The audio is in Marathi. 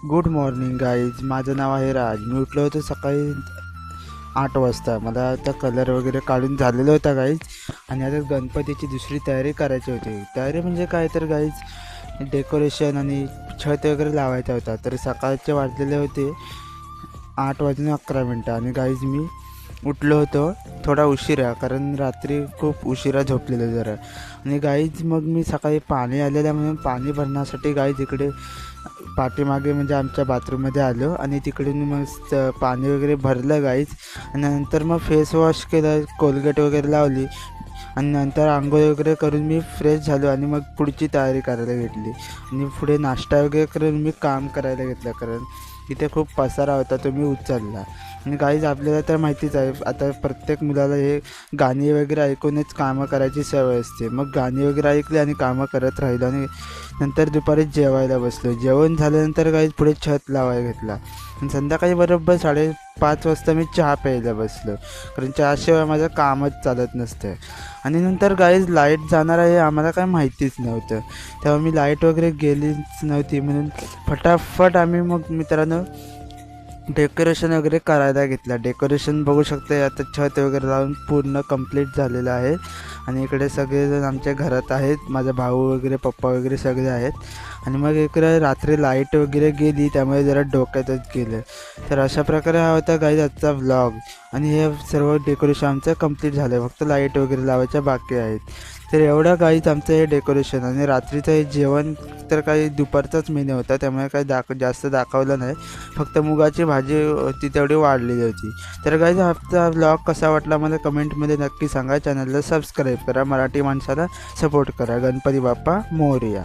Good morning guys. माझं नाव आहे राज. मी उठलो होतो सकाळी 8 वाजता. मला आता कलर वगैरे काढून झालेलं होता गाईज. आणि आता गणपतीची दुसरी तयारी करायची होती. तयारी म्हणजे काय तर गाईज, डेकोरेशन आणि छत वगैरे लावायचा होता. तर सकाळचे वाजलेले होते 8 वाजून 11 मिनटं. आणि गाईज मी उठलो होतो थोडा उशिरा, कारण रात्री खूप उशिरा झोपलेलो जरा. आणि गाईज मग मी सकाळी पाणी आलेलं म्हणून पाणी भरण्यासाठी गाईज इकडे पाठीमागे म्हणजे आमच्या बाथरूममध्ये आलो. आणि तिकडून मग पाणी वगैरे भरलं गाईज. आणि नंतर मग फेस वॉश केलं, कोलगेट वगैरे लावली. आणि नंतर आंघोळ वगैरे करून मी फ्रेश झालो आणि मग पुढची तयारी करायला घेतली. आणि पुढे नाश्ता वगैरे करून मी काम करायला घेतलं, कारण तिथे खूप पसारा होता तो मी उचलला. आणि गाईज आपल्याला तर माहितीच आहे, आता प्रत्येक मुलाला हे गाणी वगैरे ऐकूनच कामं करायची सवय असते. मग गाणी वगैरे ऐकली आणि कामं करत राहिलो. आणि नंतर दुपारी जेवायला बसलो. जेवण झाल्यानंतर गाईज पुढे छत लावायला घेतला. आणि संध्याकाळी बरोबर 5:30 वाजता मी चहा प्यायला बसलो, कारण चहाशिवाय माझं कामच चालत नसतं. आणि नंतर गाईज लाईट जाणार आहे आम्हाला काय माहितीच नव्हतं. तेव्हा मी लाईट वगैरे गेलीच नव्हती म्हणून फटाफट आम्ही मग मित्रांनो डेकोरेशन वगैरे करायला घेतलं. डेकोरेशन बघू शकते, आता छत वगैरे लावून पूर्ण कंप्लीट झालेलं आहे. आणि इकडे सगळेजण आमच्या घरात आहेत, माझा भाऊ वगैरे, पप्पा वगैरे सगळे आहेत. आणि मग इकडे रात्री लाईट वगैरे गेली, त्यामुळे जरा डोक्यातच गेलं. तर अशा प्रकारे हा होता गाईज आजचा व्लॉग. आणि हे सर्व डेकोरेशन आमचं कंप्लीट झालं आहे, फक्त लाईट वगैरे लावायच्या बाकी आहेत. तर एवढं गाईज आमचं हे डेकोरेशन. आणि रात्रीचं हे जेवण तर काही दुपारचाच मेन्यू होता, त्यामुळे काही जास्त दाखवलं नाही. फक्त मुगाची भाजी होती तेवढी वाढलेली होती. तर गाईज आजचा व्लॉग कसा वाटला मला कमेंटमध्ये नक्की सांगा. चॅनलला सबस्क्राईब करा, मराठी माणसाला सपोर्ट करा. गणपती बाप्पा मोरया.